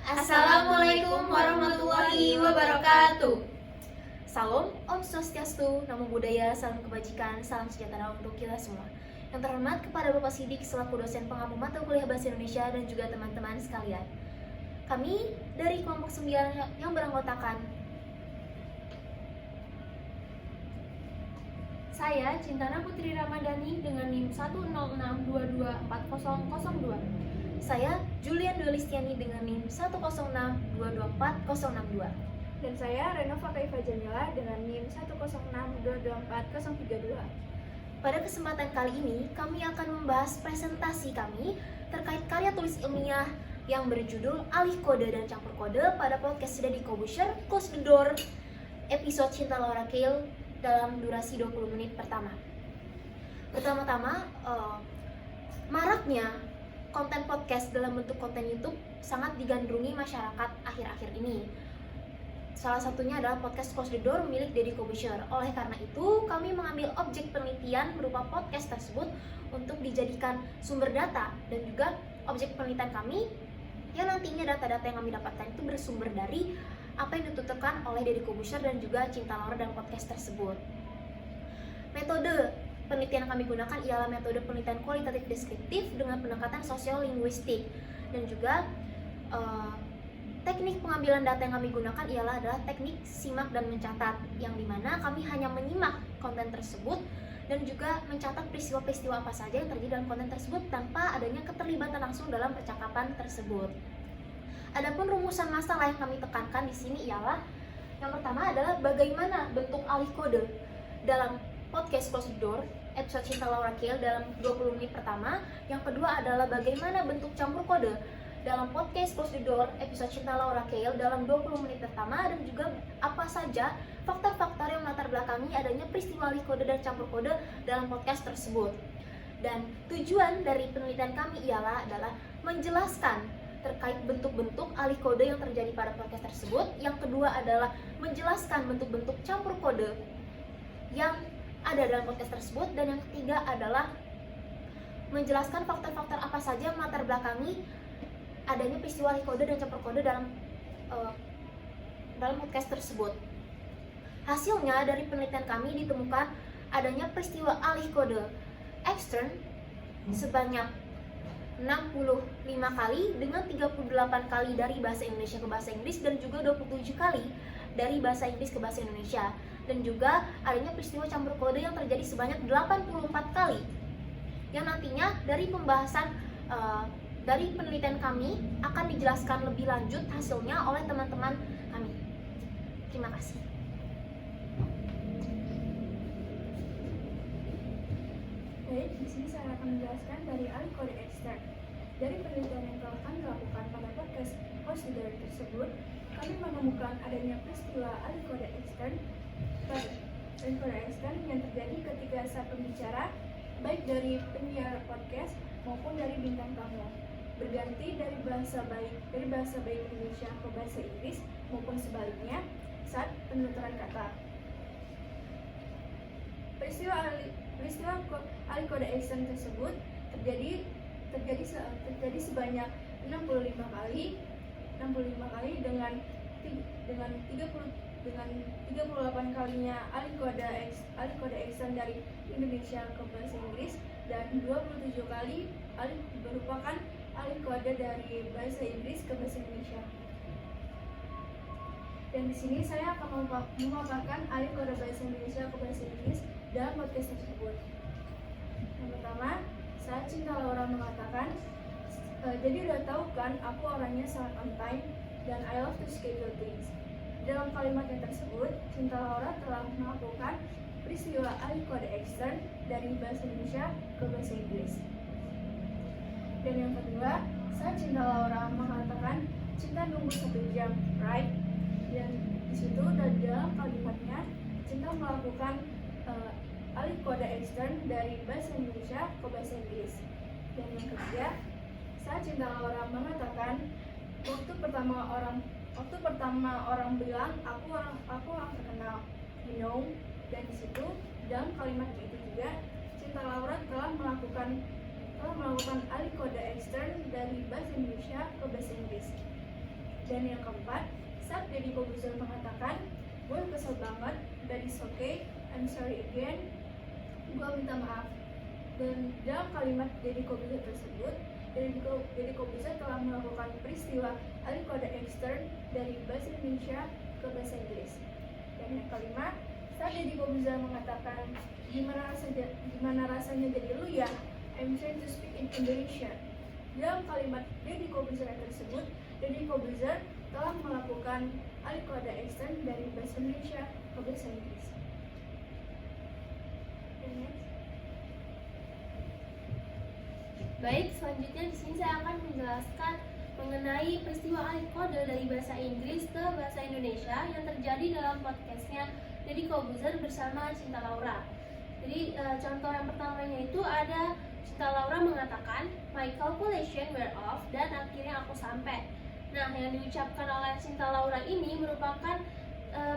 Assalamualaikum warahmatullahi wabarakatuh. Salam, Om Swastiastu, Namo Buddhaya, salam kebajikan, salam sejahtera untuk kita semua. Yang terhormat kepada Bapak Sidik selaku dosen pengampu mata kuliah Bahasa Indonesia dan juga teman-teman sekalian. Kami dari kelompok 9 yang beranggotakan Saya Cintana Putri Ramadhani dengan NIM 106224002. Saya Julian Dolistiani dengan NIM 106224062. Dan saya Renova Kaifa Jamila dengan NIM 106224032. Pada kesempatan kali ini, kami akan membahas presentasi kami terkait karya tulis ilmiah yang berjudul Alih Kode dan Campur Kode pada podcast Deddy Corbuzier, Close the Door, episode Cinta Laura Kale dalam durasi 20 menit pertama. Pertama-tama, maraknya konten podcast dalam bentuk konten YouTube sangat digandrungi masyarakat akhir-akhir ini. Salah satunya adalah podcast Close the Door milik Deddy Corbuzier. Oleh karena itu, kami mengambil objek penelitian berupa podcast tersebut untuk dijadikan sumber data, dan juga objek penelitian kami yang nantinya data-data yang kami dapatkan itu bersumber dari apa yang dituturkan oleh Deddy Corbuzier dan juga Cinta Laura dalam podcast tersebut. Metode penelitian yang kami gunakan ialah metode penelitian kualitatif deskriptif dengan pendekatan sosiolinguistik, dan juga teknik pengambilan data yang kami gunakan adalah teknik simak dan mencatat, yang dimana kami hanya menyimak konten tersebut dan juga mencatat peristiwa-peristiwa apa saja yang terjadi dalam konten tersebut tanpa adanya keterlibatan langsung dalam percakapan tersebut. Adapun rumusan masalah yang kami tekankan di sini ialah yang pertama adalah bagaimana bentuk alih kode dalam podcast Close the Door episode Cinta Laura Kale dalam 20 menit pertama. Yang kedua adalah bagaimana bentuk campur kode dalam podcast Close the Door episode Cinta Laura Kale dalam 20 menit pertama, dan juga apa saja faktor-faktor yang melatar belakangi adanya peristiwa alih kode dan campur kode dalam podcast tersebut. Dan tujuan dari penelitian kami adalah menjelaskan terkait bentuk-bentuk alih kode yang terjadi pada podcast tersebut. Yang kedua adalah menjelaskan bentuk-bentuk campur kode yang ada dalam podcast tersebut, dan yang ketiga adalah menjelaskan faktor-faktor apa saja yang melatar belakangi adanya peristiwa alih kode dan campur kode dalam podcast tersebut. Hasilnya dari penelitian kami ditemukan adanya peristiwa alih kode ekstern sebanyak 65 kali dengan 38 kali dari bahasa Indonesia ke bahasa Inggris, dan juga 27 kali dari bahasa Inggris ke bahasa Indonesia. Dan juga adanya peristiwa campur kode yang terjadi sebanyak 84 kali, yang nantinya dari pembahasan dari penelitian kami akan dijelaskan lebih lanjut hasilnya oleh teman-teman kami. Terima kasih. Baik, di sini saya akan menjelaskan dari alih kode ekstern. Dari penelitian yang telah kami lakukan pada podcast Close the Door tersebut, kami menemukan adanya peristiwa alih kode ekstern yang terjadi ketika saat pembicara, baik dari penyiar podcast maupun dari bintang tamu, berganti dari bahasa baik Indonesia ke bahasa Inggris maupun sebaliknya saat penuturan kata. Peristiwa alih kode ekstern tersebut terjadi sebanyak 65 kali dengan 38 kalinya alih kode ekstern dari Indonesia ke bahasa Inggris, dan 27 kali merupakan alih kode dari bahasa Inggris ke bahasa Indonesia. Dan di sini saya akan memaparkan alih kode bahasa Indonesia ke bahasa Inggris dalam podcast tersebut. Yang pertama, saya Cinta Laura mengatakan, jadi udah tahu kan aku orangnya sangat on time dan I love to schedule things. Dalam kalimat yang tersebut, Cinta Laura telah melakukan peristiwa alih kode ekstern dari bahasa Indonesia ke bahasa Inggris. Dan yang kedua, saya Cinta Laura mengatakan Cinta nunggu 1 jam, right? Dan disitu dalam kalimatnya Cinta melakukan alih kode ekstern dari bahasa Indonesia ke bahasa Inggris. Dan yang ketiga, saya Cinta Laura mengatakan waktu pertama orang bilang aku orang terkenal, you know. Dan disitu dalam kalimat itu juga Cinta Laura telah melakukan alih kode ekstern dari bahasa Indonesia ke bahasa Inggris. Dan yang keempat, saat Deddy Corbuzier mengatakan, gue kesel banget, that is okay, I'm sorry again, gue minta maaf. Dan dalam kalimat Deddy Corbuzier tersebut, Deddy Corbuzier telah melakukan peristiwa alih kode ekstern dari bahasa Indonesia ke bahasa Inggris. Dan yang kelima, saat Deddy Corbuzier mengatakan, gimana rasanya jadi lu ya, I'm trying to speak in Indonesia. Dalam kalimat Deddy Corbuzier tersebut, Deddy Corbuzier telah melakukan alih kode ekstern dari bahasa Indonesia ke bahasa Inggris. Baik, selanjutnya di sini saya akan menjelaskan mengenai peristiwa alih kode dari bahasa Inggris ke bahasa Indonesia yang terjadi dalam podcastnya Deddy Corbuzier bersama Cinta Laura. Jadi contoh yang pertamanya itu ada Cinta Laura mengatakan my calculation were off dan akhirnya aku sampai. Nah, yang diucapkan oleh Cinta Laura ini merupakan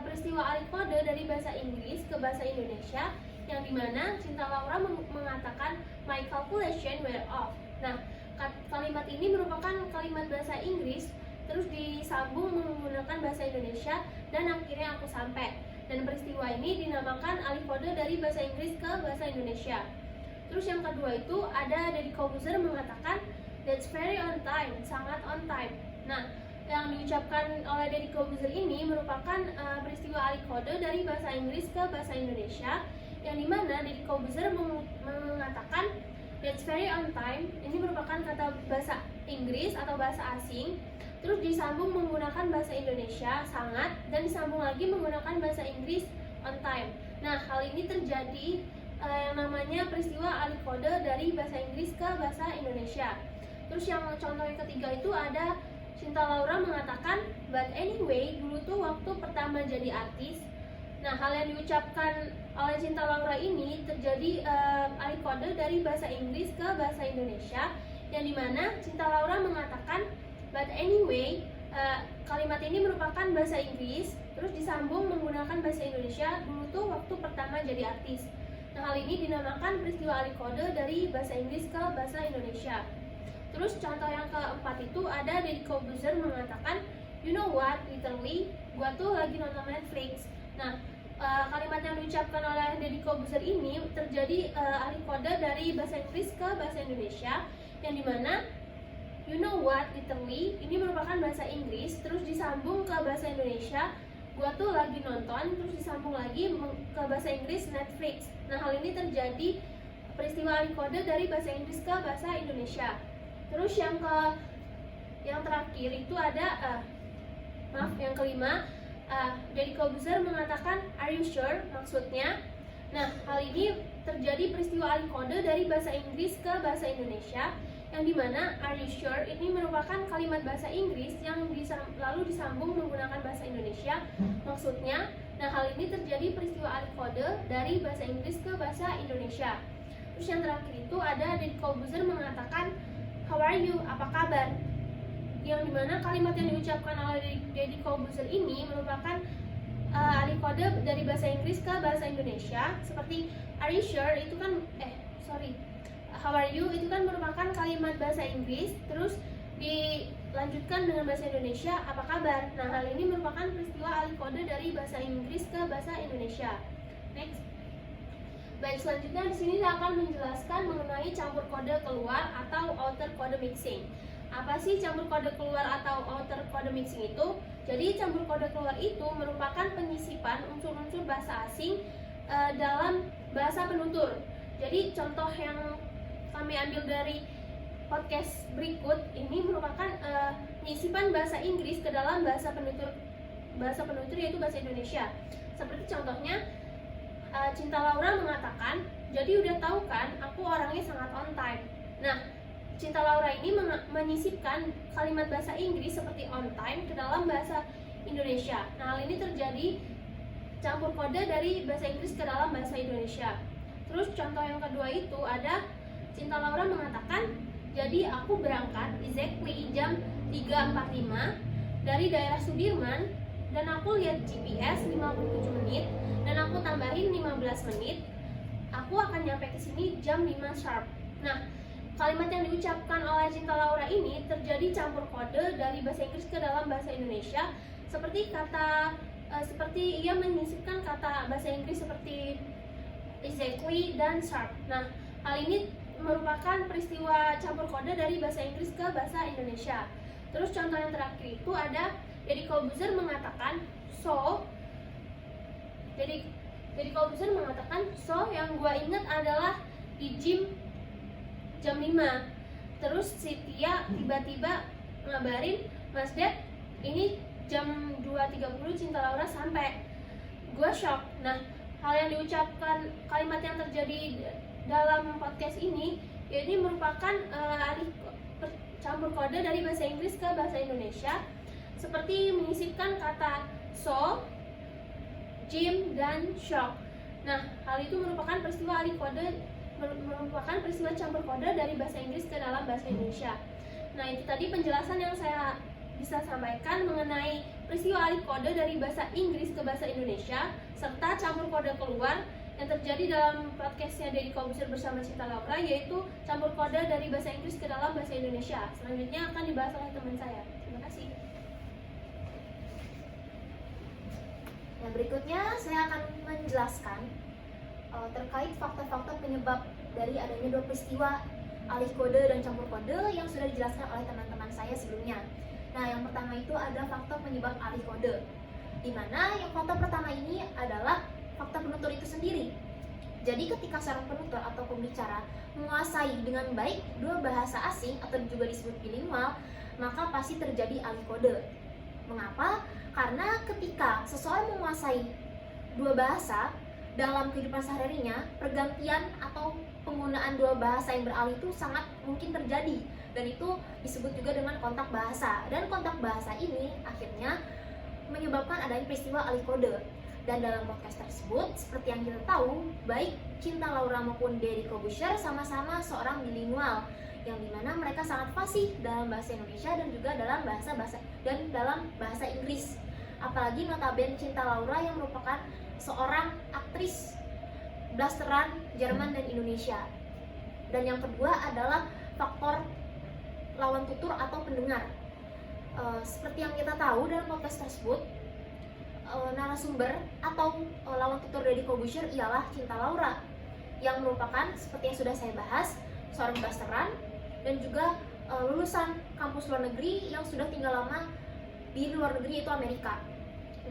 peristiwa alih kode dari bahasa Inggris ke bahasa Indonesia yang dimana Cinta Laura mengatakan my calculation were off. Nah, kalimat ini merupakan kalimat bahasa Inggris terus disambung menggunakan bahasa Indonesia dan akhirnya aku sampai. Dan peristiwa ini dinamakan alih kode dari bahasa Inggris ke bahasa Indonesia. Terus yang kedua itu ada Deddy Corbuzier mengatakan that's very on time, sangat on time. Nah, yang diucapkan oleh Deddy Corbuzier ini merupakan peristiwa alih kode dari bahasa Inggris ke bahasa Indonesia yang dimana Deddy Corbuzier mengatakan that's very on time. Ini merupakan kata bahasa Inggris atau bahasa asing terus disambung menggunakan bahasa Indonesia sangat dan disambung lagi menggunakan bahasa Inggris on time. Nah, hal ini terjadi yang namanya peristiwa alih kode dari bahasa Inggris ke bahasa Indonesia. Terus yang contoh yang ketiga itu ada Cinta Laura mengatakan but anyway, dulu tuh waktu pertama jadi artis. Nah, hal yang diucapkan oleh Cinta Laura ini terjadi alih kode dari bahasa Inggris ke bahasa Indonesia yang dimana Cinta Laura mengatakan but anyway, kalimat ini merupakan bahasa Inggris terus disambung menggunakan bahasa Indonesia dulu tuh waktu pertama jadi artis. Nah, hal ini dinamakan peristiwa alih kode dari bahasa Inggris ke bahasa Indonesia. Terus contoh yang keempat itu ada Deddy Corbuzier mengatakan you know what, literally, gua tuh lagi nonton Netflix. Nah, kalimat yang diucapkan oleh Deddy Corbuzier ini terjadi alih kode dari bahasa Inggris ke bahasa Indonesia yang dimana you know what, literally, ini merupakan bahasa Inggris terus disambung ke bahasa Indonesia gua tuh lagi nonton terus disambung lagi ke bahasa Inggris Netflix. Nah, hal ini terjadi peristiwa alih kode dari bahasa Inggris ke bahasa Indonesia. Terus yang terakhir itu ada yang kelima, Deddy Corbuzier mengatakan are you sure, maksudnya. Nah, hal ini terjadi peristiwa alih kode dari bahasa Inggris ke bahasa Indonesia yang dimana are you sure ini merupakan kalimat bahasa Inggris yang lalu disambung menggunakan bahasa Indonesia, maksudnya. Nah, hal ini terjadi peristiwa alih kode dari bahasa Inggris ke bahasa Indonesia. Terus yang terakhir itu ada Deddy Corbuzier mengatakan how are you, apa kabar? Yang dimana kalimat yang diucapkan oleh Deddy Corbuzier ini merupakan alih kode dari bahasa Inggris ke bahasa Indonesia. Seperti are you sure itu kan how are you itu kan merupakan kalimat bahasa Inggris terus dilanjutkan dengan bahasa Indonesia apa kabar. Nah, hal ini merupakan peristiwa alih kode dari bahasa Inggris ke bahasa Indonesia. Next. Baik, selanjutnya di sini saya akan menjelaskan mengenai campur kode keluar atau outer code mixing. Apa sih campur kode keluar atau outer code mixing itu? Jadi campur kode keluar itu merupakan penyisipan unsur-unsur bahasa asing dalam bahasa penutur. Jadi contoh yang kami ambil dari podcast berikut ini merupakan penyisipan bahasa Inggris ke dalam bahasa penutur yaitu bahasa Indonesia. Seperti contohnya Cinta Laura mengatakan, jadi udah tahu kan, aku orangnya sangat on time. Nah, Cinta Laura ini menyisipkan kalimat bahasa Inggris seperti on time ke dalam bahasa Indonesia. Nah, hal ini terjadi campur kode dari bahasa Inggris ke dalam bahasa Indonesia. Terus contoh yang kedua itu ada Cinta Laura mengatakan, jadi aku berangkat exactly jam 3.45 dari daerah Sudirman dan aku lihat GPS 57 menit dan aku tambahin 15 menit, aku akan nyampe ke sini jam 5 sharp. Nah, kalimat yang diucapkan oleh Cinta Laura ini terjadi campur kode dari bahasa Inggris ke dalam bahasa Indonesia, seperti ia menyisipkan kata bahasa Inggris seperti exactly dan sharp. Nah, hal ini merupakan peristiwa campur kode dari bahasa Inggris ke bahasa Indonesia. Terus contoh yang terakhir itu ada Deddy Corbuzier mengatakan so. Deddy Corbuzier mengatakan so, yang gua ingat adalah di gym jam 5. Terus si Tia tiba-tiba ngabarin, Mas Dad, ini jam 2.30 Cinta Laura sampai. Gue shock. Nah, hal yang diucapkan, kalimat yang terjadi dalam podcast ini, ini merupakan campur kode dari bahasa Inggris ke bahasa Indonesia, seperti menyisipkan kata so, gym, dan shock. Nah, hal itu merupakan peristiwa campur kode dari bahasa Inggris ke dalam bahasa Indonesia. Nah, itu tadi penjelasan yang saya bisa sampaikan mengenai peristiwa alih kode dari bahasa Inggris ke bahasa Indonesia serta campur kode keluar yang terjadi dalam podcastnya Deddy Corbuzier bersama Cinta Laura, yaitu campur kode dari bahasa Inggris ke dalam bahasa Indonesia. Selanjutnya akan dibahas oleh teman saya. Terima kasih. Nah, berikutnya saya akan menjelaskan terkait faktor-faktor penyebab dari adanya dua peristiwa alih kode dan campur kode yang sudah dijelaskan oleh teman-teman saya sebelumnya. Nah, yang pertama itu ada faktor penyebab alih kode, di mana yang faktor pertama ini adalah faktor penutur itu sendiri. Jadi ketika seorang penutur atau pembicara menguasai dengan baik dua bahasa asing atau juga disebut bilingual, maka pasti terjadi alih kode. Mengapa? Karena ketika seseorang menguasai dua bahasa dalam kehidupan sehari-harinya, pergantian atau penggunaan dua bahasa yang beralih itu sangat mungkin terjadi, dan itu disebut juga dengan kontak bahasa. Dan kontak bahasa ini akhirnya menyebabkan adanya peristiwa alih kode. Dan dalam podcast tersebut, seperti yang kita tahu, baik Cinta Laura maupun Deddy Corbuzier sama-sama seorang bilingual, yang dimana mereka sangat fasih dalam bahasa Indonesia dan juga dalam bahasa Inggris. Apalagi notabene Cinta Laura yang merupakan seorang aktris blasteran Jerman dan Indonesia. Dan yang kedua adalah faktor lawan tutur atau pendengar. Seperti yang kita tahu dalam podcast tersebut, narasumber atau lawan tutur Deddy Corbuzier ialah Cinta Laura, yang merupakan, seperti yang sudah saya bahas, seorang blasteran dan juga lulusan kampus luar negeri yang sudah tinggal lama di luar negeri, yaitu Amerika.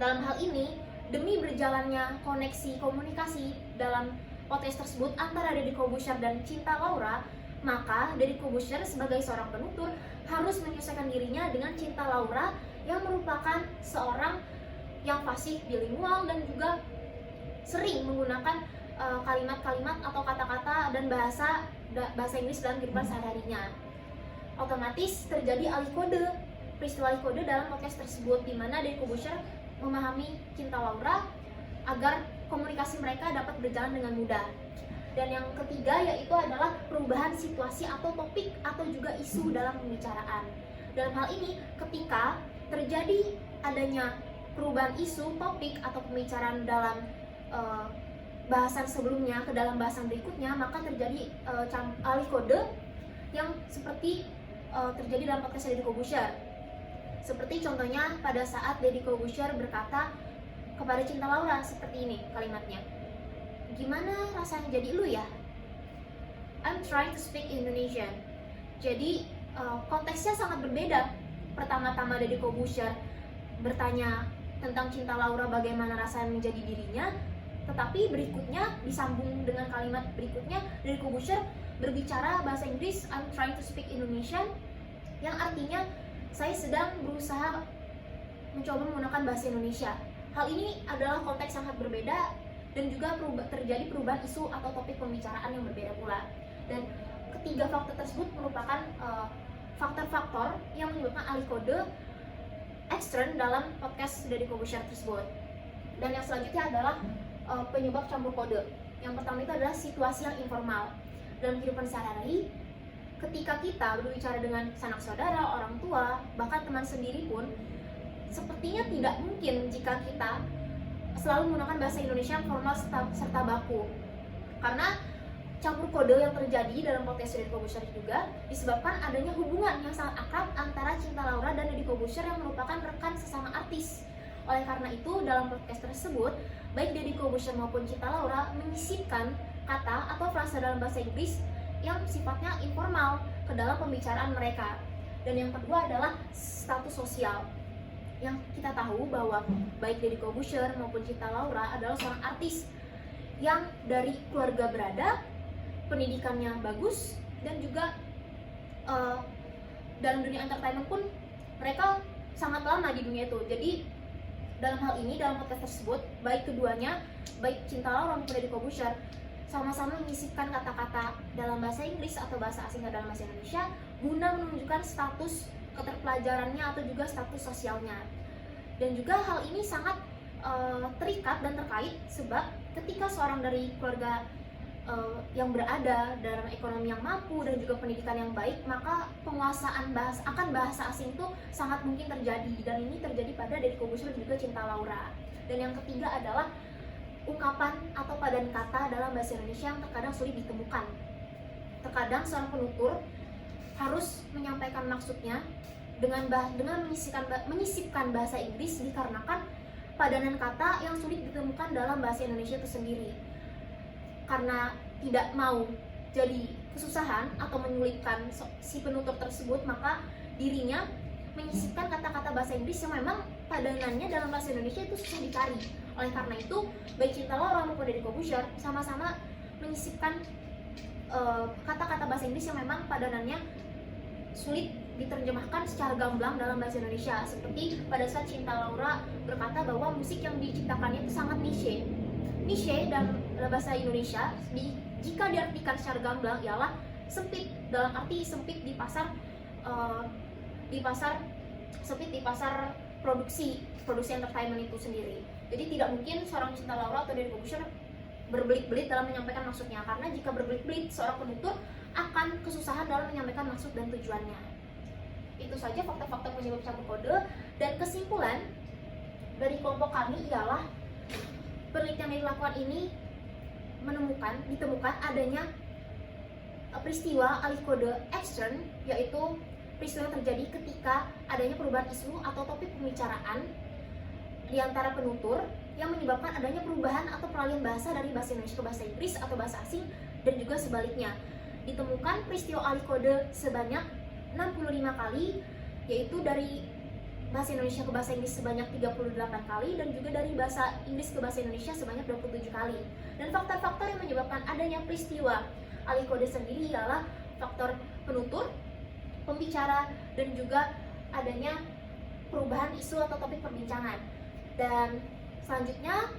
Dalam hal ini, demi berjalannya koneksi komunikasi dalam podcast tersebut antara Deddy Corbuzier dan Cinta Laura, maka Deddy Corbuzier sebagai seorang penutur harus menyesuaikan dirinya dengan Cinta Laura yang merupakan seorang yang fasih bilingual dan juga sering menggunakan kalimat-kalimat atau kata-kata dan bahasa Inggris dalam kehidupan sehari-harinya. Otomatis terjadi alih kode, peristiwa alih kode dalam podcast tersebut, di mana Deddy Corbuzier memahami Cinta Laura agar komunikasi mereka dapat berjalan dengan mudah. Dan yang ketiga yaitu adalah perubahan situasi atau topik atau juga isu dalam pembicaraan. Dalam hal ini, ketika terjadi adanya perubahan isu, topik atau pembicaraan dalam bahasan sebelumnya ke dalam bahasan berikutnya, maka terjadi alih kode yang seperti terjadi dalam podcast Deddy Corbuzier. Seperti contohnya pada saat Deddy Corbuzier berkata kepada Cinta Laura seperti ini kalimatnya, "Gimana rasanya jadi lu ya? I'm trying to speak Indonesian." Jadi konteksnya sangat berbeda. Pertama-tama Deddy Corbuzier bertanya tentang Cinta Laura bagaimana rasanya menjadi dirinya, tetapi berikutnya disambung dengan kalimat berikutnya, Deddy Corbuzier berbicara bahasa Inggris, "I'm trying to speak Indonesian," yang artinya saya sedang berusaha mencoba menggunakan bahasa Indonesia. Hal ini adalah konteks sangat berbeda dan juga terjadi perubahan isu atau topik pembicaraan yang berbeda pula. Dan ketiga faktor tersebut merupakan faktor-faktor yang menyebabkan alih kode ekstern dalam podcast Deddy Corbuzier tersebut. Dan yang selanjutnya adalah penyebab campur kode. Yang pertama itu adalah situasi yang informal. Dalam kehidupan sehari-hari, ketika kita berbicara dengan sanak saudara, orang tua, bahkan teman sendiri pun, sepertinya tidak mungkin jika kita selalu menggunakan bahasa Indonesia formal serta baku. Karena campur kode yang terjadi dalam podcast Deddy Corbuzier juga disebabkan adanya hubungan yang sangat akrab antara Cinta Laura dan Deddy Corbuzier yang merupakan rekan sesama artis. Oleh karena itu, dalam podcast tersebut, baik Deddy Corbuzier maupun Cinta Laura menyisipkan kata atau frasa dalam bahasa Inggris yang sifatnya informal ke dalam pembicaraan mereka. Dan yang kedua adalah status sosial. Yang kita tahu bahwa baik Deddy Corbuzier maupun Cinta Laura adalah seorang artis yang dari keluarga berada, pendidikannya bagus, dan juga dalam dunia entertainment pun mereka sangat lama di dunia itu. Jadi dalam hal ini, dalam podcast tersebut, baik keduanya, baik Cinta Laura maupun Deddy Corbuzier, sama-sama menyisipkan kata-kata dalam bahasa Inggris atau bahasa asing dalam bahasa Indonesia guna menunjukkan status keterpelajarannya atau juga status sosialnya. Dan juga hal ini sangat terikat dan terkait sebab ketika seorang dari keluarga yang berada dalam ekonomi yang mampu dan juga pendidikan yang baik, maka penguasaan akan bahasa asing itu sangat mungkin terjadi, dan ini terjadi pada Deddy Corbuzier dan juga Cinta Laura. Dan yang ketiga adalah ungkapan atau padan kata dalam bahasa Indonesia yang terkadang sulit ditemukan. Terkadang seorang penutur harus menyampaikan maksudnya dengan menyisipkan bahasa Inggris dikarenakan padanan kata yang sulit ditemukan dalam bahasa Indonesia itu sendiri. Karena tidak mau jadi kesusahan atau menyulitkan si penutur tersebut, maka dirinya menyisipkan kata-kata bahasa Inggris yang memang padanannya dalam bahasa Indonesia itu susah dicari. Oleh karena itu, baik Cinta Laura maupun Deddy Corbuzier sama-sama menyisipkan kata-kata bahasa Inggris yang memang padanannya sulit diterjemahkan secara gamblang dalam bahasa Indonesia. Seperti pada saat Cinta Laura berkata bahwa musik yang diciptakannya itu sangat niche. Niche dalam bahasa Indonesia jika diartikan secara gamblang ialah sempit, dalam arti sempit di pasar sempit di pasar produksi entertainment itu sendiri. Jadi tidak mungkin seorang Cinta Laura atau Deddy Corbuzier berbelit-belit dalam menyampaikan maksudnya, karena jika berbelit-belit seorang penutur akan kesusahan dalam menyampaikan maksud dan tujuannya. Itu saja fakta-fakta penyebab campur kode, dan kesimpulan dari kelompok kami ialah penelitian yang dilakukan ini ditemukan adanya peristiwa alih kode extern, yaitu peristiwa yang terjadi ketika adanya perubahan isu atau topik pembicaraan di antara penutur yang menyebabkan adanya perubahan atau peralihan bahasa dari bahasa Indonesia ke bahasa Inggris atau bahasa asing, dan juga sebaliknya. Ditemukan peristiwa alih kode sebanyak 65 kali, yaitu dari bahasa Indonesia ke bahasa Inggris sebanyak 38 kali, dan juga dari bahasa Inggris ke bahasa Indonesia sebanyak 27 kali. Dan faktor-faktor yang menyebabkan adanya peristiwa alih kode sendiri ialah faktor penutur, pembicara, dan juga adanya perubahan isu atau topik perbincangan. Dan selanjutnya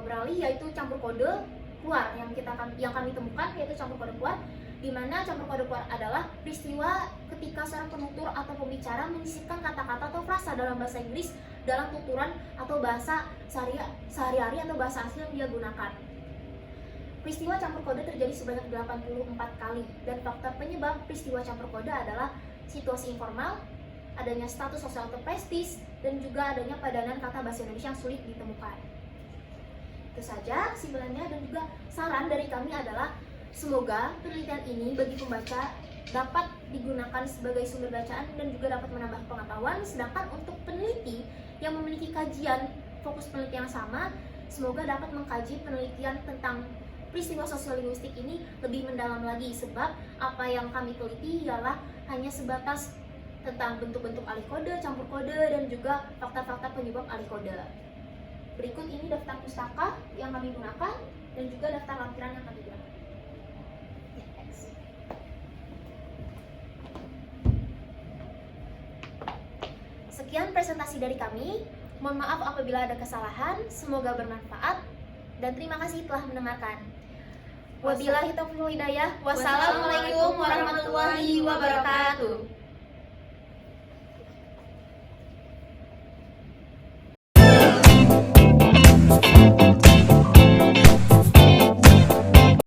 beralih yaitu campur kode keluar yang kami temukan, yaitu campur kode keluar, di mana campur kode keluar adalah peristiwa ketika seorang penutur atau pembicara menyisipkan kata-kata atau frasa dalam bahasa Inggris dalam tuturan atau bahasa sehari-hari atau bahasa asli yang dia gunakan. Peristiwa campur kode terjadi sebanyak 84 kali, dan faktor penyebab peristiwa campur kode adalah situasi informal, adanya status sosial atau prestis, dan juga adanya padanan kata bahasa Indonesia yang sulit ditemukan. Itu saja kesimpulannya, dan juga saran dari kami adalah semoga penelitian ini bagi pembaca dapat digunakan sebagai sumber bacaan dan juga dapat menambah pengetahuan. Sedangkan untuk peneliti yang memiliki kajian fokus penelitian yang sama, semoga dapat mengkaji penelitian tentang peristiwa sosiolinguistik ini lebih mendalam lagi, sebab apa yang kami teliti ialah hanya sebatas tentang bentuk-bentuk alih kode, campur kode, dan juga fakta-fakta penyebab alih kode. Berikut ini daftar pustaka yang kami gunakan dan juga daftar lampiran yang kami gunakan. Sekian presentasi dari kami. Mohon maaf apabila ada kesalahan, semoga bermanfaat, dan terima kasih telah mendengarkan. Wabillahi taufiq wal hidayah. Wassalamualaikum warahmatullahi wabarakatuh.